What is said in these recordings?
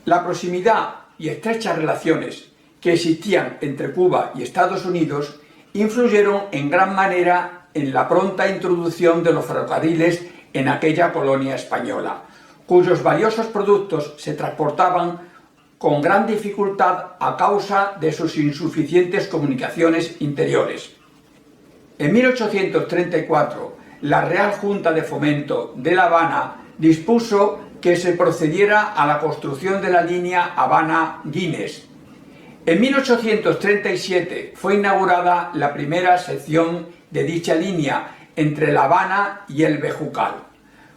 La proximidad y estrechas relaciones que existían entre Cuba y Estados Unidos influyeron en gran manera en la pronta introducción de los ferrocarriles en aquella colonia española, cuyos valiosos productos se transportaban con gran dificultad a causa de sus insuficientes comunicaciones interiores. En 1834, la Real Junta de Fomento de La Habana dispuso que se procediera a la construcción de la línea Habana-Guines. En 1837 fue inaugurada la primera sección de dicha línea entre La Habana y el Bejucal,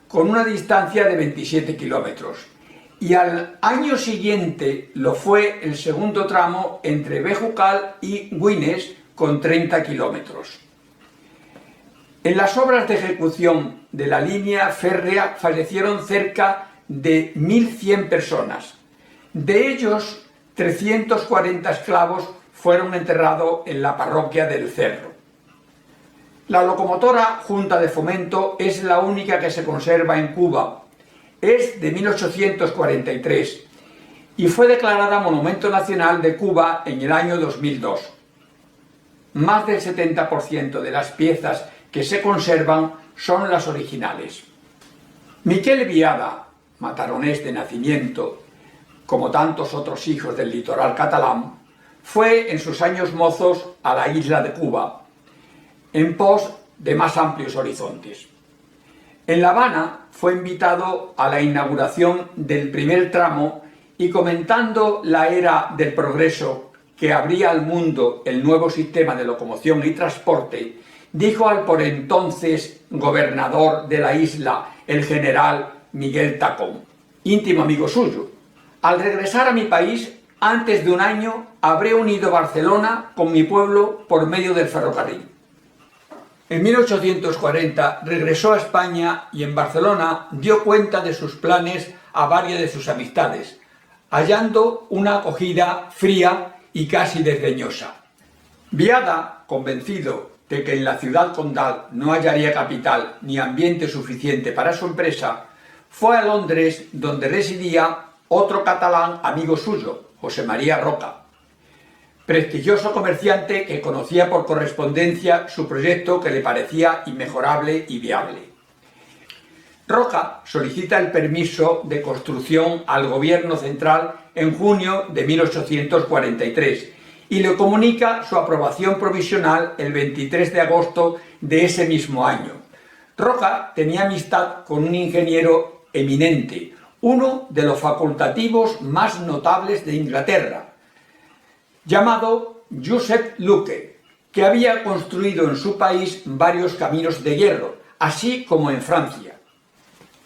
con una distancia de 27 kilómetros, y al año siguiente lo fue el segundo tramo entre Bejucal y Guines con 30 kilómetros. En las obras de ejecución de la línea férrea fallecieron cerca de 1.100 personas. De ellos, 340 esclavos fueron enterrados en la parroquia del Cerro. La locomotora Junta de Fomento es la única que se conserva en Cuba. Es de 1843 y fue declarada Monumento Nacional de Cuba en el año 2002. Más del 70% de las piezas que se conservan son las originales. Miquel Biada, mataronés de nacimiento, como tantos otros hijos del litoral catalán, fue en sus años mozos a la isla de Cuba, en pos de más amplios horizontes. En La Habana fue invitado a la inauguración del primer tramo y, comentando la era del progreso que abría al mundo el nuevo sistema de locomoción y transporte, dijo al por entonces gobernador de la isla, el general Miguel Tacón, íntimo amigo suyo: al regresar a mi país, antes de un año, habré unido Barcelona con mi pueblo por medio del ferrocarril. En 1840 regresó a España y en Barcelona dio cuenta de sus planes a varias de sus amistades, hallando una acogida fría y casi desdeñosa. Biada, convencido de que en la ciudad condal no hallaría capital ni ambiente suficiente para su empresa, fue a Londres, donde residía otro catalán amigo suyo, José María Roca, prestigioso comerciante que conocía por correspondencia su proyecto, que le parecía inmejorable y viable. Roca solicita el permiso de construcción al gobierno central en junio de 1843 y le comunica su aprobación provisional el 23 de agosto de ese mismo año. Roca tenía amistad con un ingeniero eminente, uno de los facultativos más notables de Inglaterra, llamado Joseph Luque, que había construido en su país varios caminos de hierro, así como en Francia.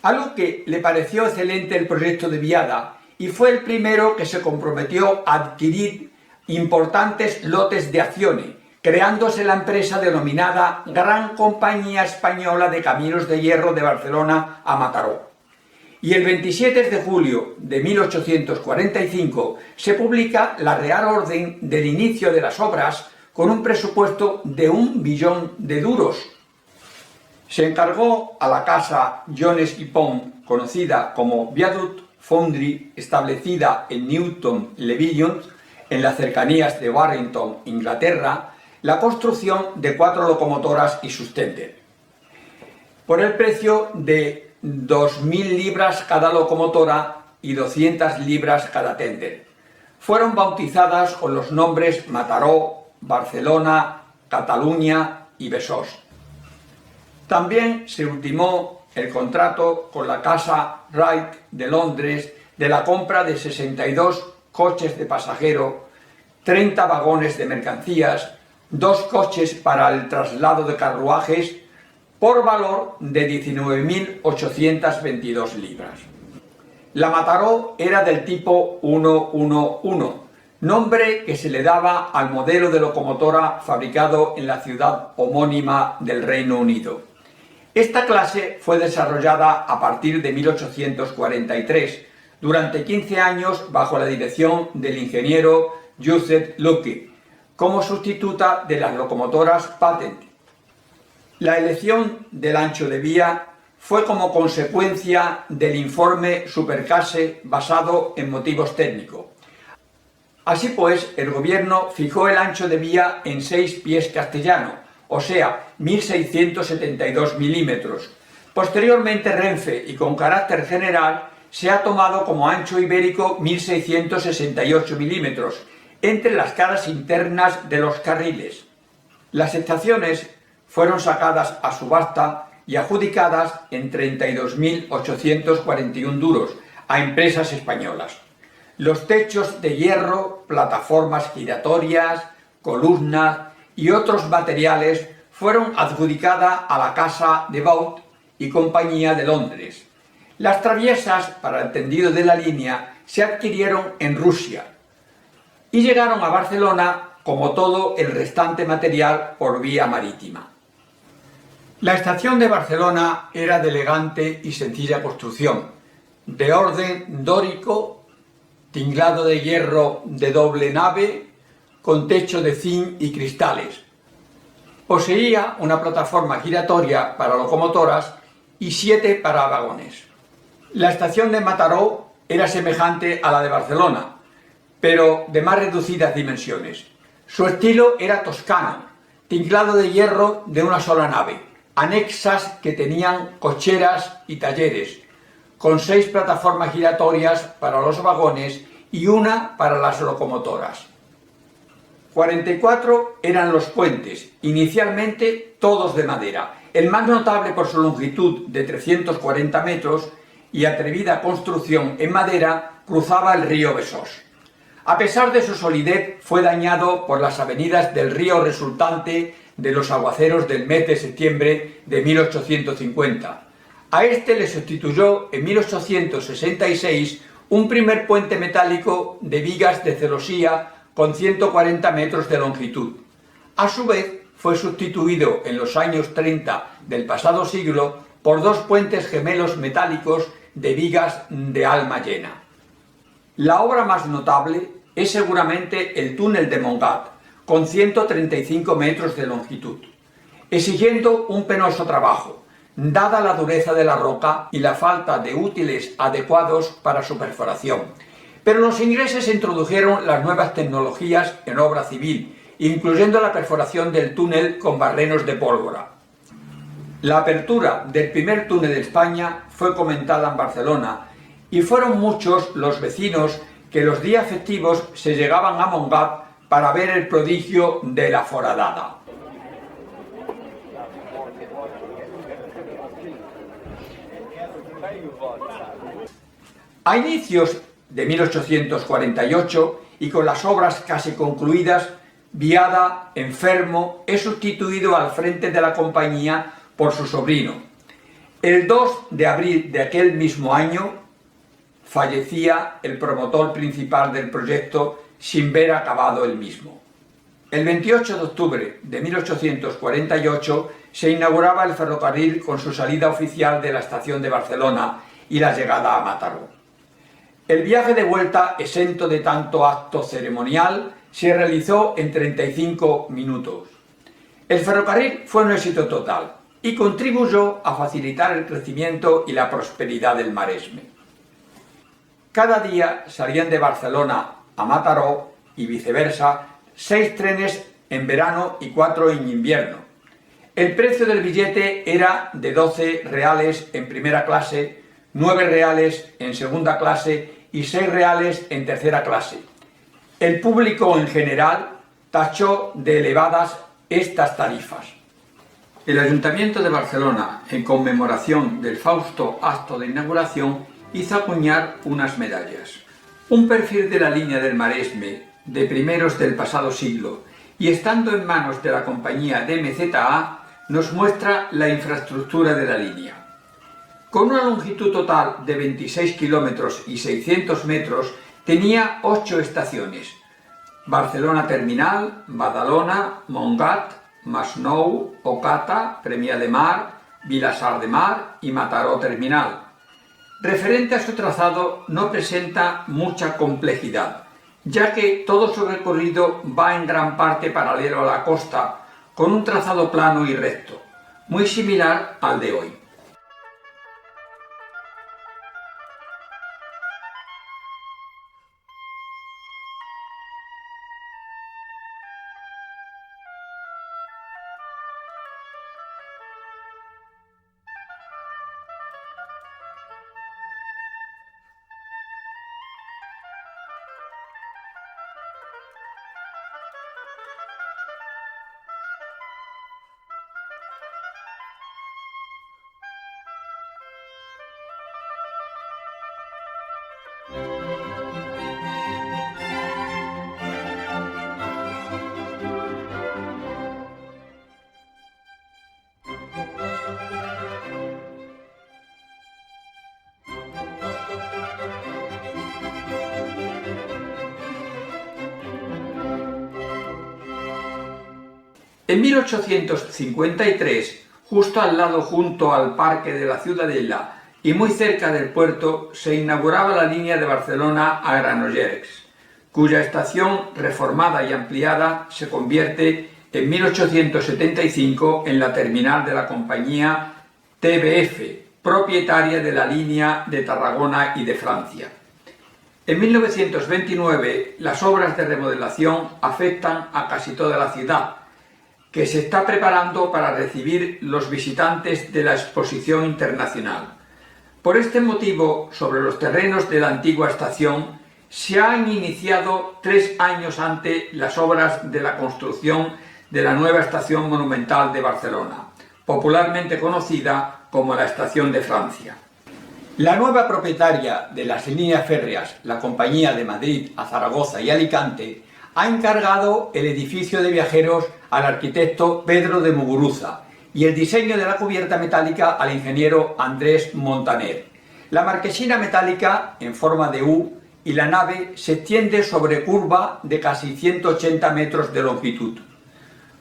A Luque le pareció excelente el proyecto de Biada y fue el primero que se comprometió a adquirir importantes lotes de acciones, creándose la empresa denominada Gran Compañía Española de Caminos de Hierro de Barcelona a Mataró. Y el 27 de julio de 1845 se publica la Real Orden del inicio de las obras con un presupuesto de 1 billón de duros. Se encargó a la casa Jones y Pont, conocida como Viaduct Foundry, establecida en Newton Le Villon, en las cercanías de Warrington, Inglaterra, la construcción de 4 locomotoras y sus tender, por el precio de 2.000 libras cada locomotora y 200 libras cada tender. Fueron bautizadas con los nombres Mataró, Barcelona, Cataluña y Besós. También se ultimó el contrato con la casa Wright de Londres de la compra de 62 coches de pasajero, 30 vagones de mercancías, 2 coches para el traslado de carruajes, por valor de 19.822 libras. La Mataró era del tipo 111, nombre que se le daba al modelo de locomotora fabricado en la ciudad homónima del Reino Unido. Esta clase fue desarrollada a partir de 1843, durante 15 años bajo la dirección del ingeniero Joseph Luque, como sustituta de las locomotoras Patent. La elección del ancho de vía fue como consecuencia del informe Supercase basado en motivos técnicos. Así pues, el gobierno fijó el ancho de vía en 6 pies castellano, o sea, 1672 milímetros. Posteriormente Renfe, y con carácter general, se ha tomado como ancho ibérico 1668 milímetros, entre las caras internas de los carriles. Las estaciones fueron sacadas a subasta y adjudicadas en 32.841 duros a empresas españolas. Los techos de hierro, plataformas giratorias, columnas y otros materiales fueron adjudicadas a la Casa de Vaud y Compañía de Londres. Las traviesas para el tendido de la línea se adquirieron en Rusia y llegaron a Barcelona, como todo el restante material, por vía marítima. La estación de Barcelona era de elegante y sencilla construcción, de orden dórico, tinglado de hierro de doble nave, con techo de zinc y cristales. Poseía una plataforma giratoria para locomotoras y 7 para vagones. La estación de Mataró era semejante a la de Barcelona, pero de más reducidas dimensiones. Su estilo era toscano, tinglado de hierro de una sola nave, anexas que tenían cocheras y talleres, con 6 plataformas giratorias para los vagones y una para las locomotoras. 44 eran los puentes, inicialmente todos de madera, el más notable por su longitud de 340 metros y atrevida construcción en madera, cruzaba el río Besós. A pesar de su solidez, fue dañado por las avenidas del río resultante de los aguaceros del mes de septiembre de 1850. A este le sustituyó en 1866 un primer puente metálico de vigas de celosía con 140 metros de longitud. A su vez, fue sustituido en los años 30 del pasado siglo por 2 puentes gemelos metálicos de vigas de alma llena. La obra más notable es seguramente el túnel de Montgat, con 135 metros de longitud, exigiendo un penoso trabajo, dada la dureza de la roca y la falta de útiles adecuados para su perforación. Pero los ingleses introdujeron las nuevas tecnologías en obra civil, incluyendo la perforación del túnel con barrenos de pólvora. La apertura del primer túnel de España fue comentada en Barcelona y fueron muchos los vecinos que los días festivos se llegaban a Montgat para ver el prodigio de la foradada. A inicios de 1848 y con las obras casi concluidas, Viada, enfermo, es sustituido al frente de la compañía por su sobrino. El 2 de abril de aquel mismo año fallecía el promotor principal del proyecto sin ver acabado el mismo. El 28 de octubre de 1848 se inauguraba el ferrocarril con su salida oficial de la estación de Barcelona y la llegada a Mataró. El viaje de vuelta, exento de tanto acto ceremonial, se realizó en 35 minutos. El ferrocarril fue un éxito total y contribuyó a facilitar el crecimiento y la prosperidad del Maresme. Cada día salían de Barcelona a Mataró y viceversa 6 trenes en verano y 4 en invierno. El precio del billete era de 12 reales en primera clase, 9 reales en segunda clase y 6 reales en tercera clase. El público en general tachó de elevadas estas tarifas. El Ayuntamiento de Barcelona, en conmemoración del fausto acto de inauguración, hizo acuñar unas medallas. Un perfil de la línea del Maresme de primeros del pasado siglo y estando en manos de la compañía DMZA nos muestra la infraestructura de la línea. Con una longitud total de 26 kilómetros y 600 metros, tenía 8 estaciones: Barcelona Terminal, Badalona, Montgat, Masnou, Ocata, Premià de Mar, Vilassar de Mar y Mataró Terminal. Referente a su trazado, no presenta mucha complejidad, ya que todo su recorrido va en gran parte paralelo a la costa, con un trazado plano y recto, muy similar al de hoy. En 1853, justo al lado junto al Parque de la Ciudadela y muy cerca del puerto, se inauguraba la línea de Barcelona a Granollers, cuya estación reformada y ampliada se convierte en 1875 en la terminal de la compañía TBF, propietaria de la línea de Tarragona y de Francia. En 1929, las obras de remodelación afectan a casi toda la ciudad, que se está preparando para recibir los visitantes de la exposición internacional. Por este motivo, sobre los terrenos de la antigua estación, se han iniciado 3 años antes las obras de la construcción de la nueva estación monumental de Barcelona, popularmente conocida como la Estación de Francia. La nueva propietaria de las líneas férreas, la Compañía de Madrid a Zaragoza y Alicante, ha encargado el edificio de viajeros al arquitecto Pedro de Muguruza y el diseño de la cubierta metálica al ingeniero Andrés Montaner. La marquesina metálica en forma de U y la nave se extiende sobre curva de casi 180 metros de longitud.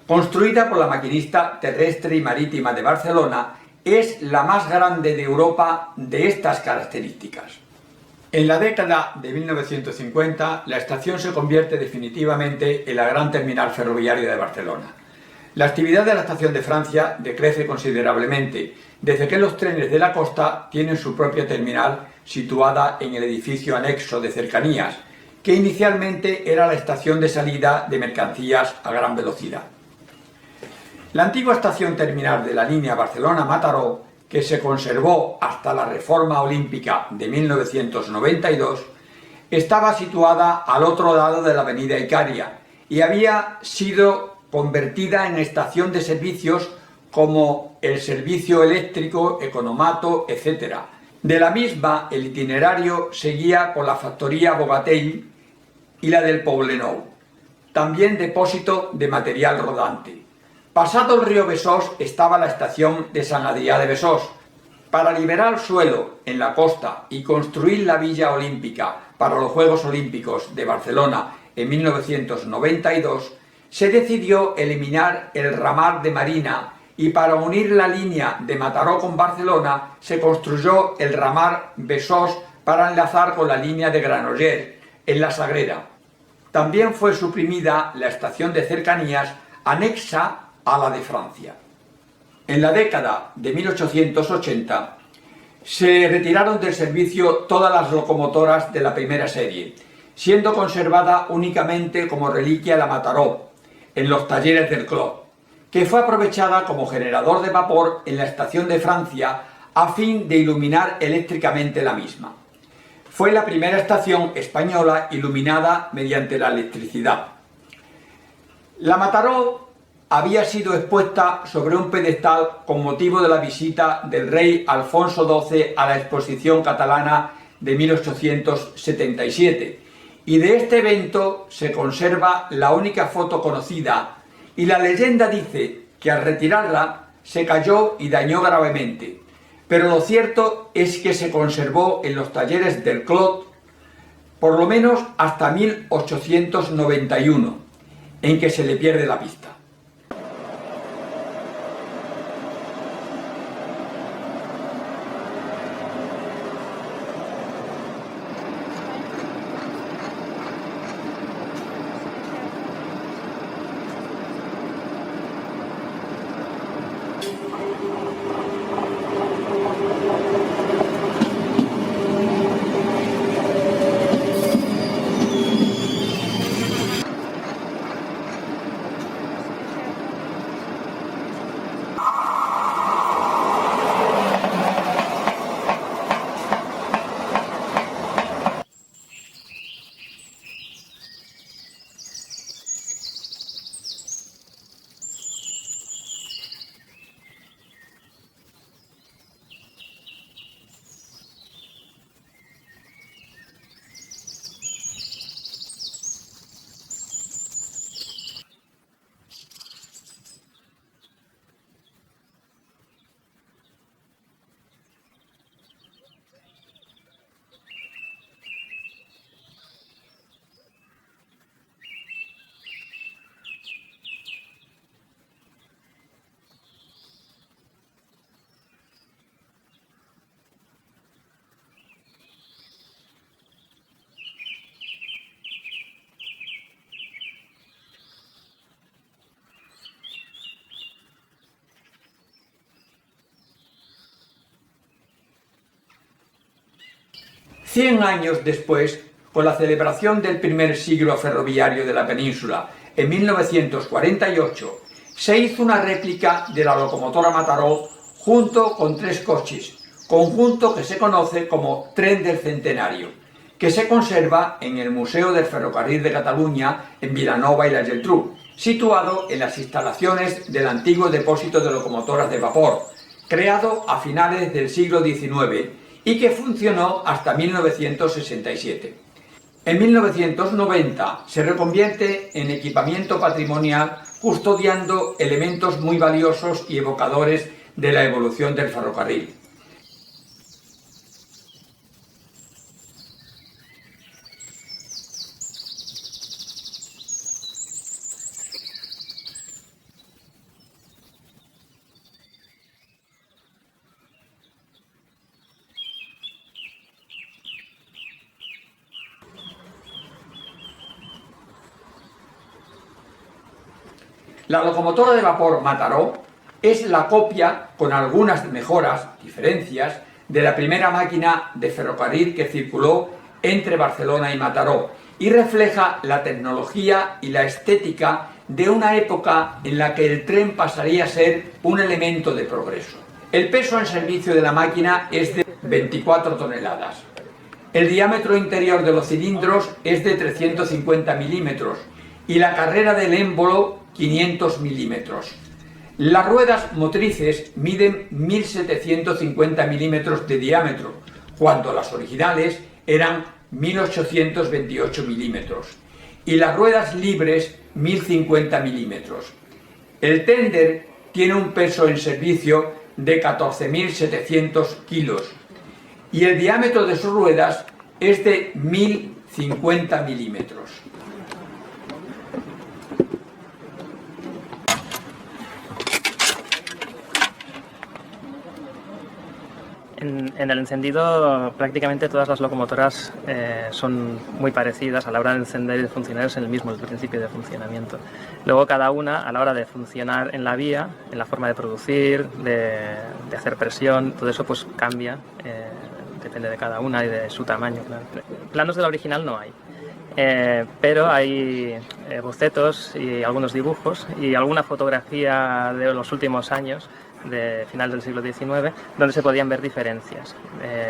Construida por la Maquinista Terrestre y Marítima de Barcelona, es la más grande de Europa de estas características. En la década de 1950, la estación se convierte definitivamente en la gran terminal ferroviaria de Barcelona. La actividad de la Estación de Francia decrece considerablemente, desde que los trenes de la costa tienen su propia terminal situada en el edificio anexo de cercanías, que inicialmente era la estación de salida de mercancías a gran velocidad. La antigua estación terminal de la línea Barcelona-Mataró, que se conservó hasta la Reforma Olímpica de 1992, estaba situada al otro lado de la avenida Icaria y había sido convertida en estación de servicios como el servicio eléctrico, economato, etc. De la misma, el itinerario seguía por la factoría Bogatell y la del Poblenou, también depósito de material rodante. Pasado el río Besós estaba la estación de Sant Adrià de Besós. Para liberar suelo en la costa y construir la Villa Olímpica para los Juegos Olímpicos de Barcelona en 1992, se decidió eliminar el ramal de Marina y para unir la línea de Mataró con Barcelona se construyó el ramal Besós para enlazar con la línea de Granollers en la Sagrera. También fue suprimida la estación de cercanías anexa a la de Francia. En la década de 1880 se retiraron del servicio todas las locomotoras de la primera serie, siendo conservada únicamente como reliquia la Mataró, en los talleres del Clot, que fue aprovechada como generador de vapor en la estación de Francia a fin de iluminar eléctricamente la misma. Fue la primera estación española iluminada mediante la electricidad. La Mataró había sido expuesta sobre un pedestal con motivo de la visita del rey Alfonso XII a la exposición catalana de 1877, y de este evento se conserva la única foto conocida, y la leyenda dice que al retirarla se cayó y dañó gravemente, pero lo cierto es que se conservó en los talleres del Clot por lo menos hasta 1891, en que se le pierde la pista. 100 años después, con la celebración del primer siglo ferroviario de la península, en 1948, se hizo una réplica de la locomotora Mataró junto con 3 coches, conjunto que se conoce como Tren del Centenario, que se conserva en el Museo del Ferrocarril de Cataluña en Vilanova y la Geltrú, situado en las instalaciones del antiguo depósito de locomotoras de vapor, creado a finales del siglo XIX y que funcionó hasta 1967. En 1990 se reconvierte en equipamiento patrimonial, custodiando elementos muy valiosos y evocadores de la evolución del ferrocarril. La locomotora de vapor Mataró es la copia, con algunas mejoras, diferencias, de la primera máquina de ferrocarril que circuló entre Barcelona y Mataró y refleja la tecnología y la estética de una época en la que el tren pasaría a ser un elemento de progreso. El peso en servicio de la máquina es de 24 toneladas. El diámetro interior de los cilindros es de 350 milímetros y la carrera del émbolo 500 milímetros. Las ruedas motrices miden 1750 milímetros de diámetro, cuando las originales eran 1828 milímetros, y las ruedas libres 1050 milímetros. El tender tiene un peso en servicio de 14.700 kilos y el diámetro de sus ruedas es de 1050 milímetros. En el encendido, prácticamente todas las locomotoras son muy parecidas a la hora de encender y de funcionar, es el mismo principio de funcionamiento. Luego cada una, a la hora de funcionar en la vía, en la forma de producir, de hacer presión, todo eso pues cambia, depende de cada una y de su tamaño. Claro. Planos de la original no hay. Pero hay bocetos y algunos dibujos y alguna fotografía de los últimos años, de final del siglo XIX, donde se podían ver diferencias,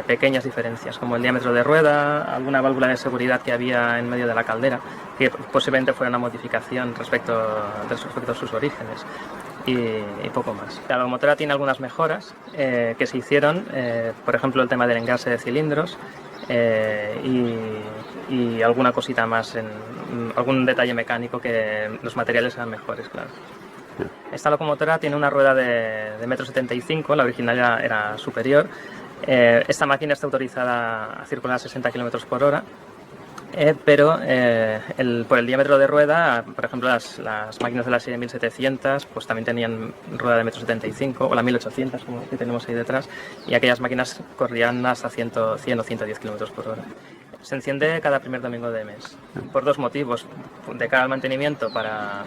pequeñas diferencias, como el diámetro de rueda, alguna válvula de seguridad que había en medio de la caldera, que posiblemente fuera una modificación respecto a sus orígenes, y poco más. La locomotora tiene algunas mejoras que se hicieron, por ejemplo el tema del engrase de cilindros, y alguna cosita más, algún detalle mecánico, que los materiales eran mejores, claro. Esta locomotora tiene una rueda de 1,75 m, la original ya era superior. Esta máquina está autorizada a circular a 60 km por hora, pero por el diámetro de rueda, por ejemplo, las máquinas de la serie 1700 pues también tenían rueda de 1,75 m, o la 1800 como que tenemos ahí detrás, y aquellas máquinas corrían hasta 100 o 110 km por hora. Se enciende cada primer domingo de mes, por 2 motivos. De cara al mantenimiento,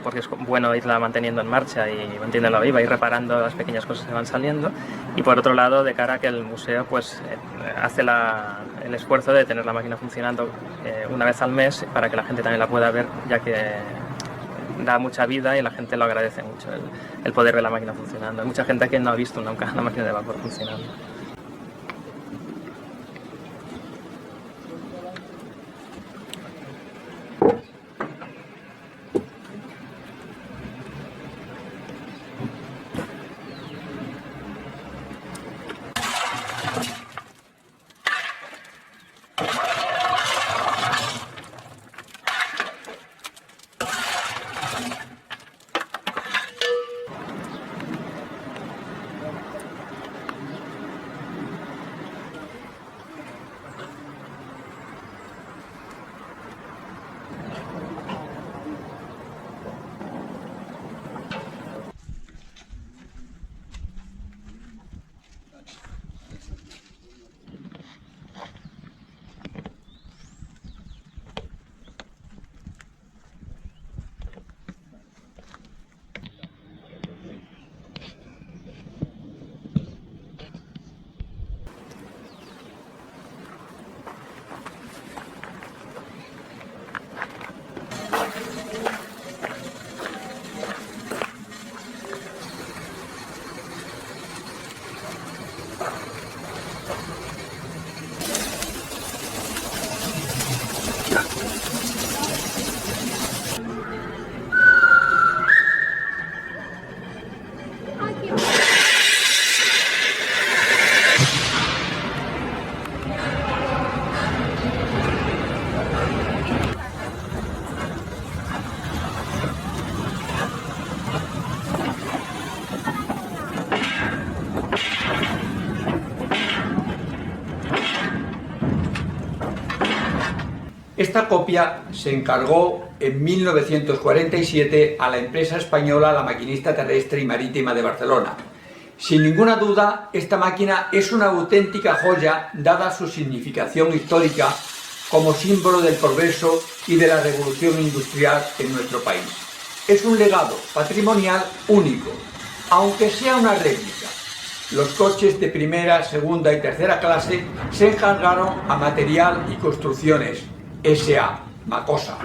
porque es bueno irla manteniendo en marcha y manteniéndola viva y reparando las pequeñas cosas que van saliendo, y por otro lado, de cara a que el museo pues, hace el esfuerzo de tener la máquina funcionando una vez al mes, para que la gente también la pueda ver, ya que da mucha vida y la gente lo agradece mucho, el poder ver la máquina funcionando. Hay mucha gente que no ha visto nunca una máquina de vapor funcionando. Esta copia se encargó en 1947 a la empresa española La Maquinista Terrestre y Marítima de Barcelona. Sin ninguna duda, esta máquina es una auténtica joya dada su significación histórica como símbolo del progreso y de la revolución industrial en nuestro país. Es un legado patrimonial único, aunque sea una réplica. Los coches de primera, segunda y tercera clase se encargaron a Material y Construcciones S.A. Macosa.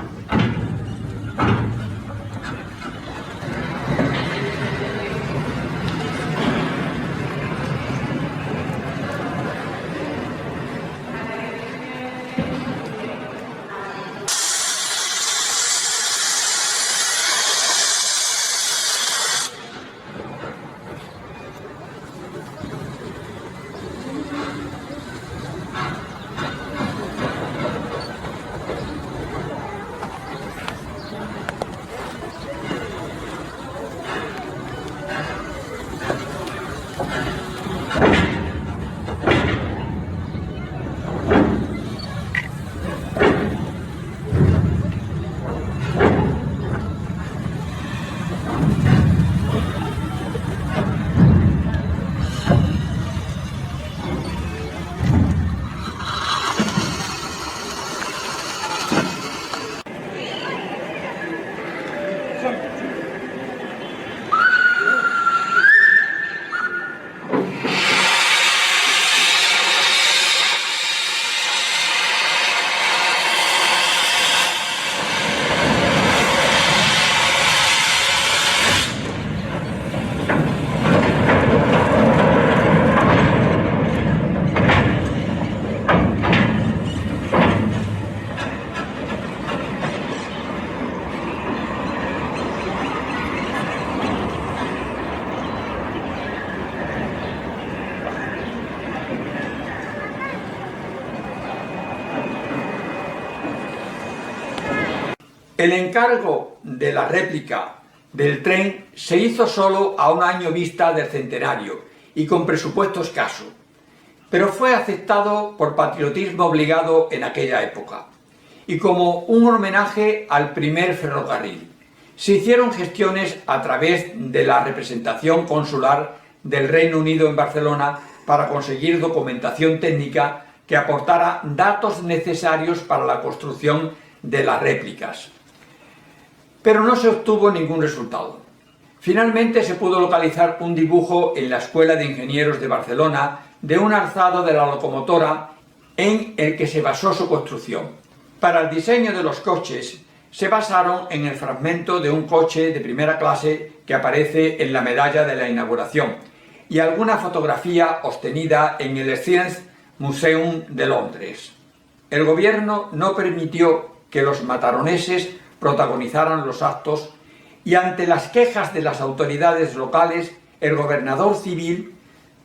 El encargo de la réplica del tren se hizo solo a un año vista del centenario y con presupuesto escaso, pero fue aceptado por patriotismo obligado en aquella época y como un homenaje al primer ferrocarril. Se hicieron gestiones a través de la representación consular del Reino Unido en Barcelona para conseguir documentación técnica que aportara datos necesarios para la construcción de las réplicas. Pero no se obtuvo ningún resultado. Finalmente se pudo localizar un dibujo en la Escuela de Ingenieros de Barcelona de un alzado de la locomotora en el que se basó su construcción. Para el diseño de los coches se basaron en el fragmento de un coche de primera clase que aparece en la medalla de la inauguración y alguna fotografía obtenida en el Science Museum de Londres. El gobierno no permitió que los mataroneses protagonizaran los actos y ante las quejas de las autoridades locales, el gobernador civil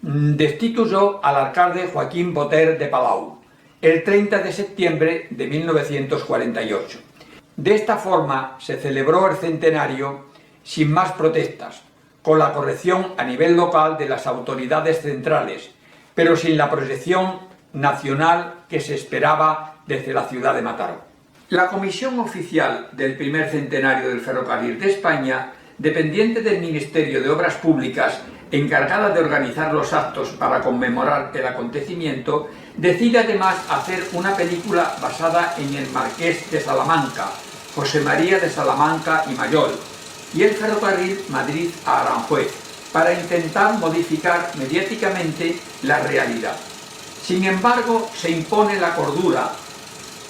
destituyó al alcalde Joaquín Boter de Palau el 30 de septiembre de 1948. De esta forma se celebró el centenario sin más protestas, con la corrección a nivel local de las autoridades centrales, pero sin la proyección nacional que se esperaba desde la ciudad de Mataró. La Comisión Oficial del primer centenario del Ferrocarril de España, dependiente del Ministerio de Obras Públicas, encargada de organizar los actos para conmemorar el acontecimiento, decide además hacer una película basada en el Marqués de Salamanca, José María de Salamanca y Mayol, y el ferrocarril Madrid a Aranjuez, para intentar modificar mediáticamente la realidad. Sin embargo, se impone la cordura,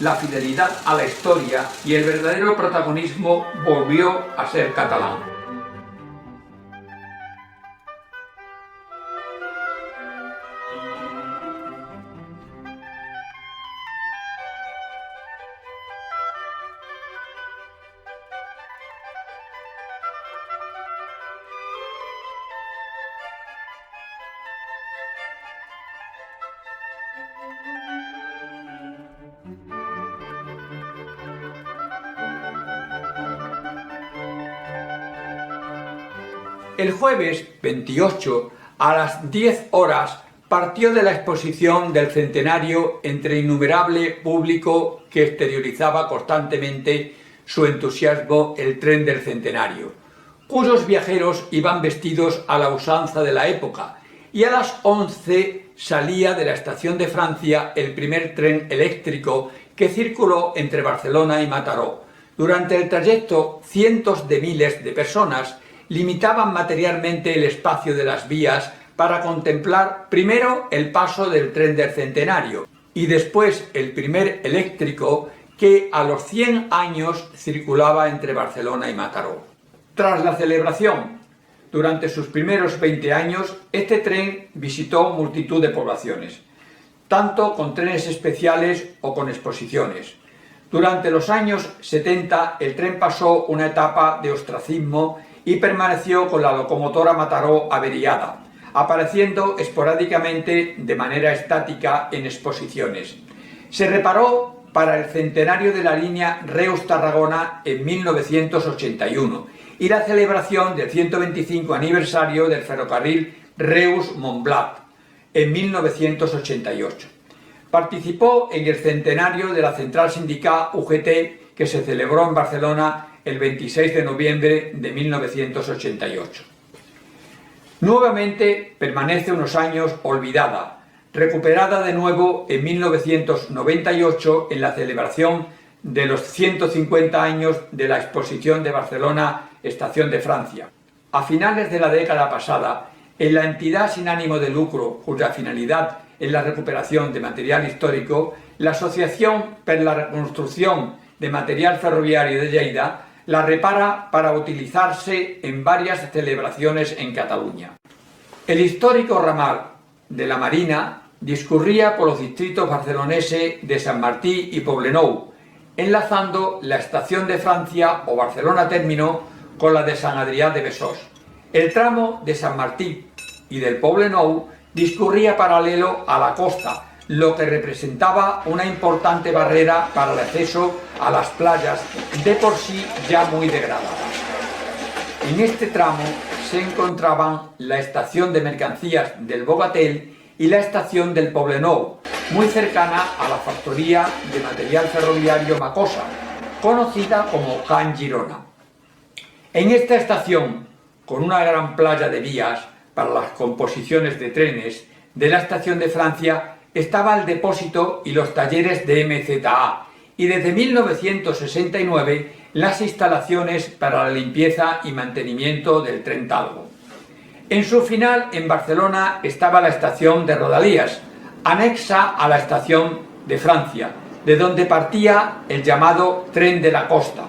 la fidelidad a la historia y el verdadero protagonismo volvió a ser catalán. El jueves 28, a las 10 horas, partió de la exposición del centenario entre innumerable público que exteriorizaba constantemente su entusiasmo el tren del centenario, cuyos viajeros iban vestidos a la usanza de la época, y a las 11 salía de la estación de Francia el primer tren eléctrico que circuló entre Barcelona y Mataró. Durante el trayecto, cientos de miles de personas limitaban materialmente el espacio de las vías para contemplar primero el paso del tren del centenario y después el primer eléctrico que a los 100 años circulaba entre Barcelona y Mataró. Tras la celebración, durante sus primeros 20 años, este tren visitó multitud de poblaciones, tanto con trenes especiales o con exposiciones. Durante los años 70, el tren pasó una etapa de ostracismo y permaneció con la locomotora Mataró averiada, apareciendo esporádicamente de manera estática en exposiciones. Se reparó para el centenario de la línea Reus-Tarragona en 1981 y la celebración del 125 aniversario del ferrocarril Reus-Montblat en 1988. Participó en el centenario de la central sindical UGT que se celebró en Barcelona el 26 de noviembre de 1988. Nuevamente permanece unos años olvidada, recuperada de nuevo en 1998 en la celebración de los 150 años de la exposición de Barcelona Estación de Francia. A finales de la década pasada, en la entidad sin ánimo de lucro, cuya finalidad es la recuperación de material histórico, la Asociación per la Reconstrucción de Material Ferroviario de Lleida la repara para utilizarse en varias celebraciones en Cataluña. El histórico ramal de la Marina discurría por los distritos barceloneses de Sant Martí y Poblenou, enlazando la estación de Francia o Barcelona Término con la de Sant Adrià de Besòs. El tramo de Sant Martí y del Poblenou discurría paralelo a la costa, lo que representaba una importante barrera para el acceso a las playas, de por sí ya muy degradadas. En este tramo se encontraban la estación de mercancías del Bogatel y la estación del Poblenou, muy cercana a la factoría de material ferroviario Macosa, conocida como Can Girona. En esta estación, con una gran playa de vías para las composiciones de trenes de la estación de Francia, estaba el depósito y los talleres de MZA y desde 1969 las instalaciones para la limpieza y mantenimiento del tren Talgo. En su final, en Barcelona, estaba la estación de Rodalies, anexa a la estación de Francia, de donde partía el llamado Tren de la Costa.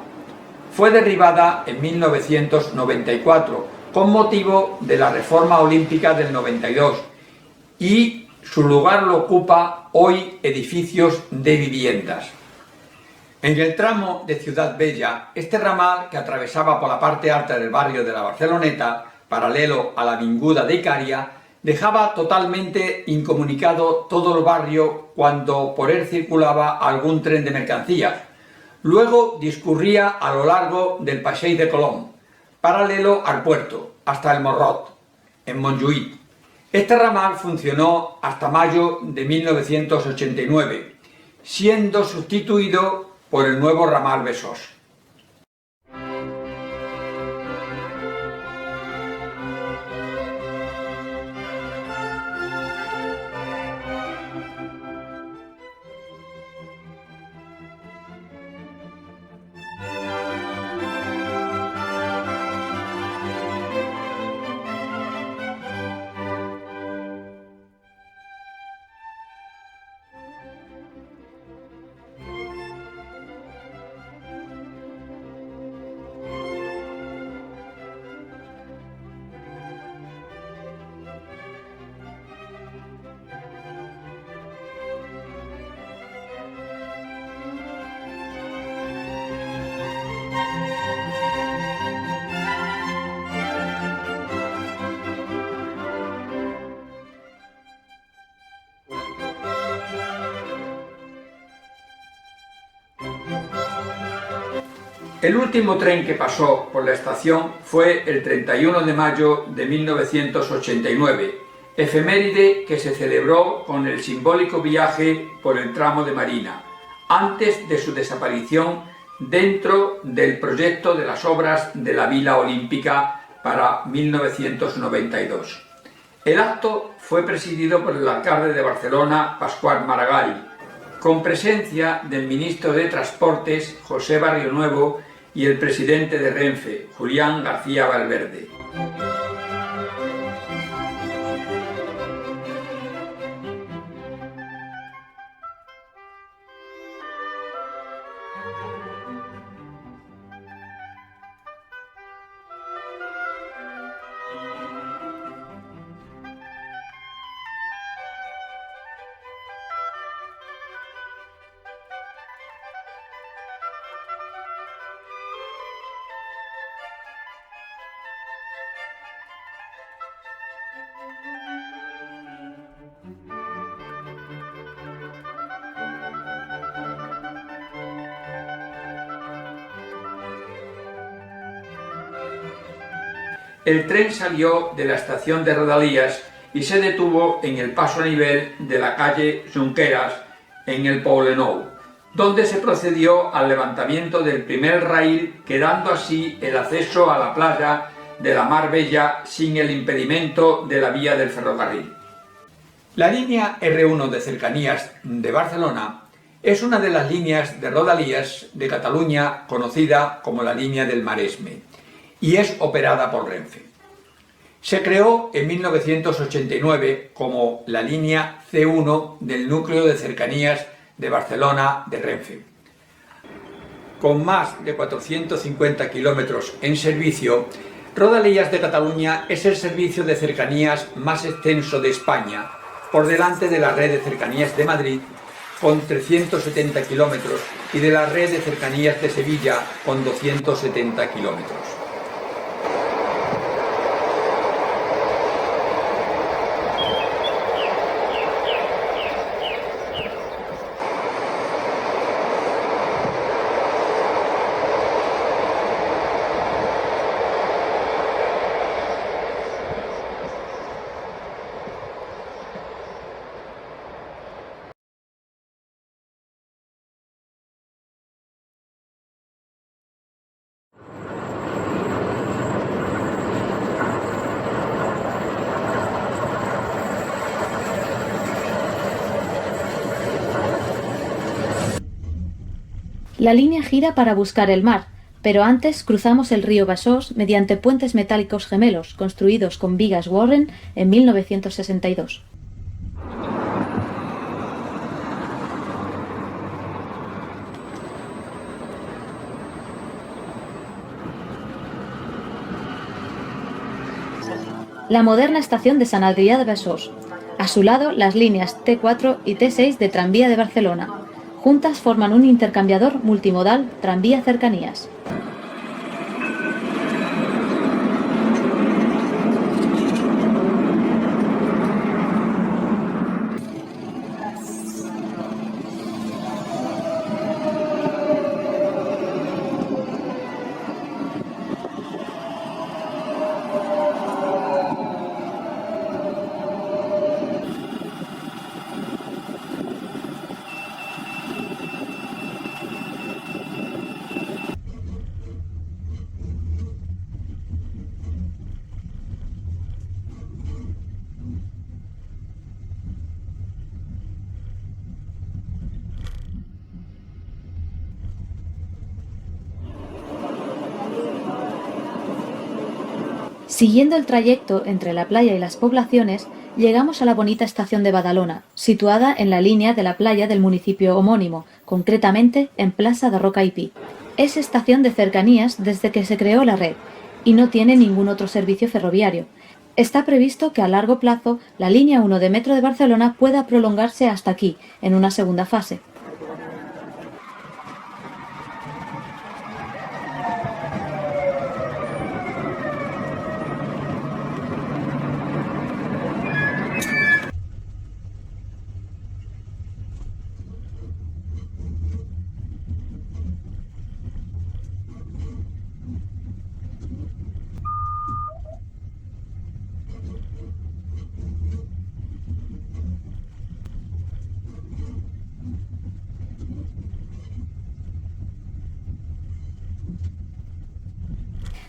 Fue derribada en 1994 con motivo de la reforma olímpica del 92 y su lugar lo ocupa hoy edificios de viviendas. En el tramo de Ciudad Bella, este ramal que atravesaba por la parte alta del barrio de la Barceloneta, paralelo a la Avinguda de Icària, dejaba totalmente incomunicado todo el barrio cuando por él circulaba algún tren de mercancías. Luego discurría a lo largo del Passeig de Colom, paralelo al puerto, hasta el Morrot, en Montjuïc. Este ramal funcionó hasta mayo de 1989, siendo sustituido por el nuevo ramal Besòs. El último tren que pasó por la estación fue el 31 de mayo de 1989, efeméride que se celebró con el simbólico viaje por el tramo de Marina, antes de su desaparición dentro del proyecto de las obras de la Vila Olímpica para 1992. El acto fue presidido por el alcalde de Barcelona, Pasqual Maragall, con presencia del ministro de Transportes, José Barrionuevo, y el presidente de Renfe, Julián García Valverde. El tren salió de la estación de Rodalies y se detuvo en el paso a nivel de la calle Junqueras, en el Poblenou, donde se procedió al levantamiento del primer rail, quedando así el acceso a la playa de la Mar Bella sin el impedimento de la vía del ferrocarril. La línea R1 de cercanías de Barcelona es una de las líneas de Rodalies de Cataluña conocida como la línea del Maresme y es operada por Renfe. Se creó en 1989 como la línea C1 del núcleo de cercanías de Barcelona de Renfe. Con más de 450 kilómetros en servicio, Rodalies de Cataluña es el servicio de cercanías más extenso de España, por delante de la red de cercanías de Madrid, con 370 kilómetros, y de la red de cercanías de Sevilla, con 270 kilómetros. La línea gira para buscar el mar, pero antes cruzamos el río Besòs mediante puentes metálicos gemelos construidos con vigas Warren en 1962. La moderna estación de Sant Adrià de Besòs. A su lado, las líneas T4 y T6 de Tranvía de Barcelona. Juntas forman un intercambiador multimodal Tranvía Cercanías. Siguiendo el trayecto entre la playa y las poblaciones, llegamos a la bonita estación de Badalona, situada en la línea de la playa del municipio homónimo, concretamente en Plaza de Roca y Pi. Es estación de cercanías desde que se creó la red y no tiene ningún otro servicio ferroviario. Está previsto que a largo plazo la línea 1 de Metro de Barcelona pueda prolongarse hasta aquí, en una segunda fase.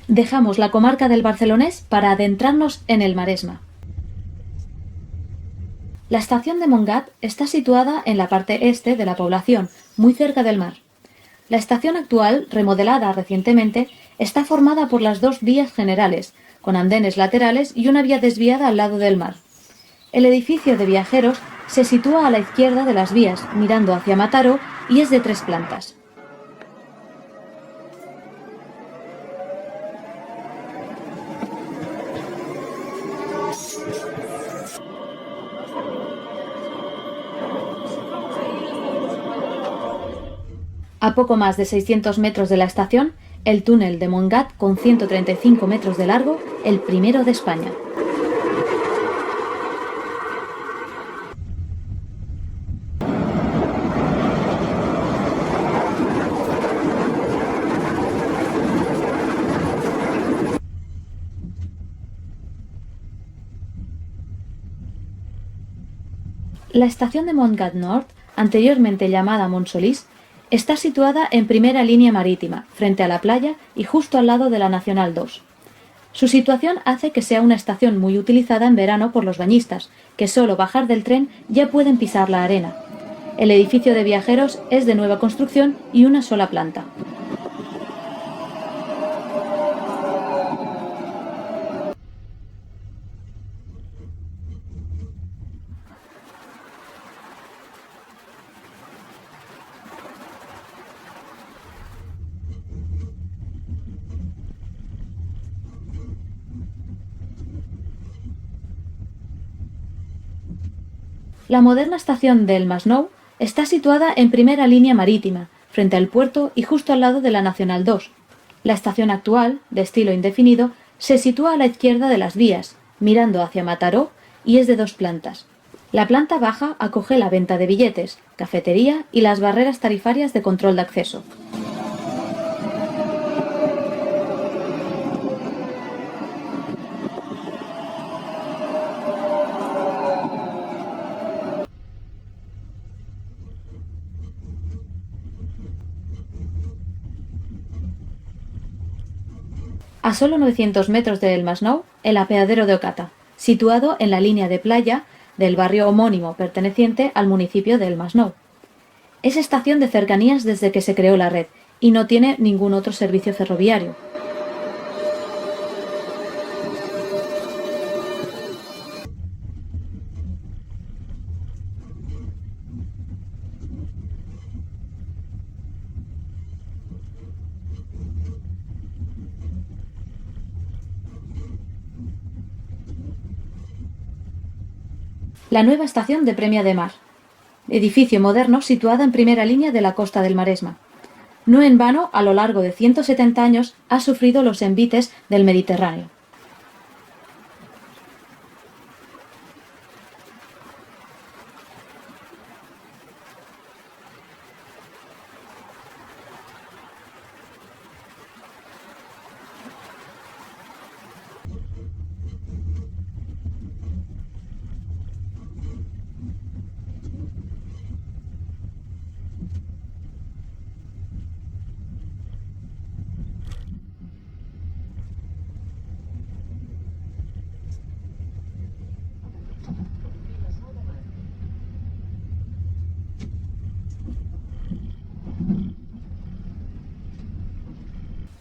Dejamos la comarca del Barcelonés para adentrarnos en el Maresma. La estación de Montgat está situada en la parte este de la población, muy cerca del mar. La estación actual, remodelada recientemente, está formada por las dos vías generales, con andenes laterales y una vía desviada al lado del mar. El edificio de viajeros se sitúa a la izquierda de las vías, mirando hacia Mataró, y es de 3 plantas. A poco más de 600 metros de la estación, el túnel de Montgat con 135 metros de largo, el primero de España. La estación de Montgat Nord, anteriormente llamada Montsolís, está situada en primera línea marítima, frente a la playa y justo al lado de la Nacional 2. Su situación hace que sea una estación muy utilizada en verano por los bañistas, que solo bajar del tren ya pueden pisar la arena. El edificio de viajeros es de nueva construcción y una sola planta. La moderna estación del Masnou está situada en primera línea marítima, frente al puerto y justo al lado de la Nacional 2. La estación actual, de estilo indefinido, se sitúa a la izquierda de las vías, mirando hacia Mataró, y es de 2 plantas. La planta baja acoge la venta de billetes, cafetería y las barreras tarifarias de control de acceso. A solo 900 metros del Masnou, el apeadero de Ocata, situado en la línea de playa del barrio homónimo perteneciente al municipio del Masnou. Es estación de cercanías desde que se creó la red y no tiene ningún otro servicio ferroviario. La nueva estación de Premià de Mar, edificio moderno situada en primera línea de la costa del Maresma. No en vano, a lo largo de 170 años, ha sufrido los envites del Mediterráneo.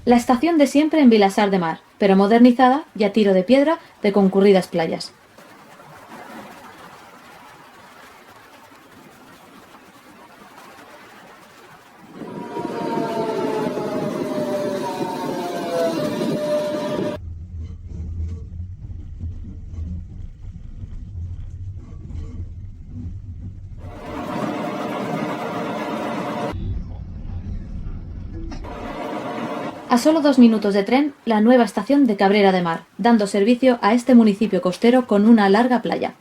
La estación de siempre en Vilassar de Mar, pero modernizada y a tiro de piedra de concurridas playas. A solo 2 minutos de tren, la nueva estación de Cabrera de Mar, dando servicio a este municipio costero con una larga playa.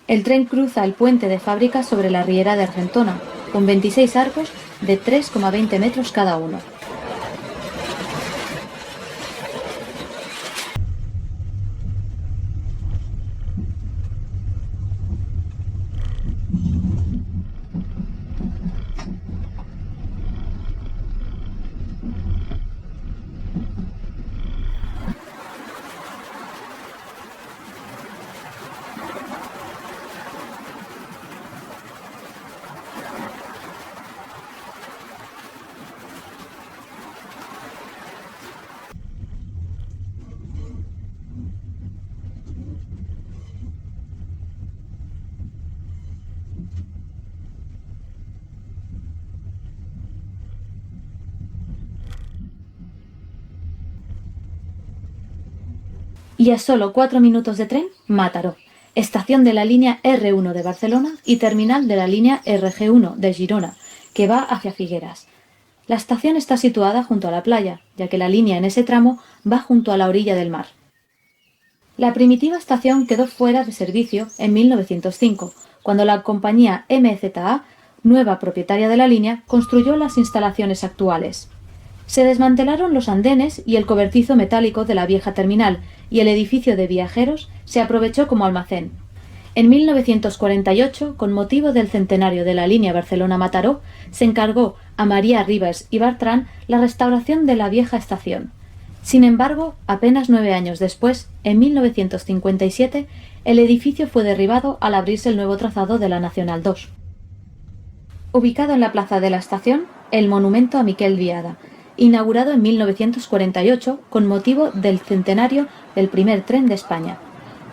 El tren cruza el puente de fábrica sobre la riera de Argentona, con 26 arcos de 3,20 metros cada uno. Y a solo 4 minutos de tren, Mataró, estación de la línea R1 de Barcelona y terminal de la línea RG1 de Girona, que va hacia Figueras. La estación está situada junto a la playa, ya que la línea en ese tramo va junto a la orilla del mar. La primitiva estación quedó fuera de servicio en 1905, cuando la compañía MZA, nueva propietaria de la línea, construyó las instalaciones actuales. Se desmantelaron los andenes y el cobertizo metálico de la vieja terminal, y el edificio de viajeros se aprovechó como almacén. En 1948, con motivo del centenario de la línea Barcelona-Mataró, se encargó a María Ribas y Bertran la restauración de la vieja estación. Sin embargo, apenas 9 años después, en 1957, el edificio fue derribado al abrirse el nuevo trazado de la Nacional 2. Ubicado en la plaza de la estación, el monumento a Miquel Biada, inaugurado en 1948 con motivo del centenario del primer tren de España.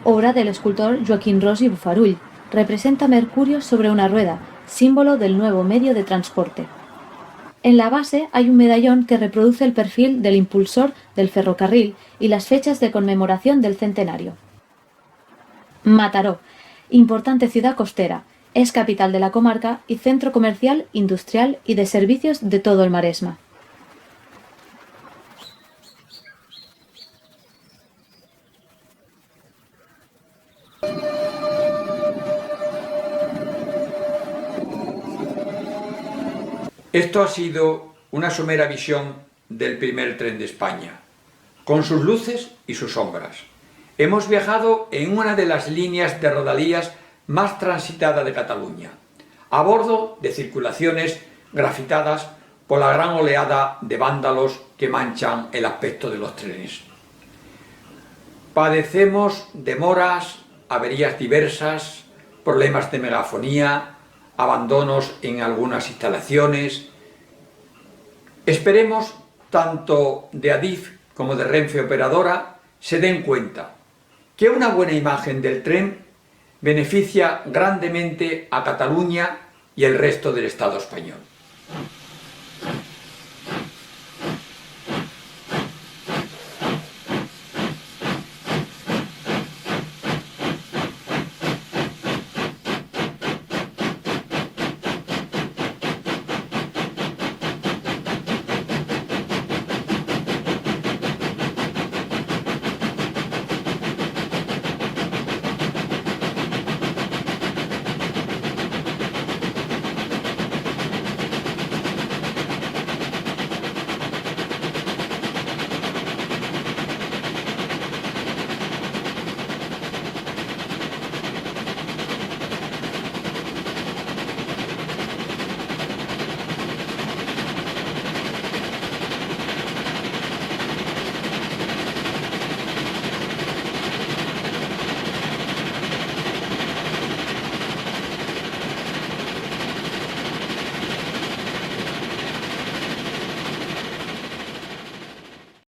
Obra del escultor Joaquín Ros i Bofarull, representa Mercurio sobre una rueda, símbolo del nuevo medio de transporte. En la base hay un medallón que reproduce el perfil del impulsor del ferrocarril y las fechas de conmemoración del centenario. Mataró, importante ciudad costera, es capital de la comarca y centro comercial, industrial y de servicios de todo el Maresma. Esto ha sido una somera visión del primer tren de España, con sus luces y sus sombras. Hemos viajado en una de las líneas de rodalías más transitada de Cataluña, a bordo de circulaciones grafitadas por la gran oleada de vándalos que manchan el aspecto de los trenes. Padecemos demoras, averías diversas, problemas de megafonía, abandonos en algunas instalaciones. Esperemos tanto de Adif como de Renfe Operadora se den cuenta que una buena imagen del tren beneficia grandemente a Cataluña y el resto del Estado español.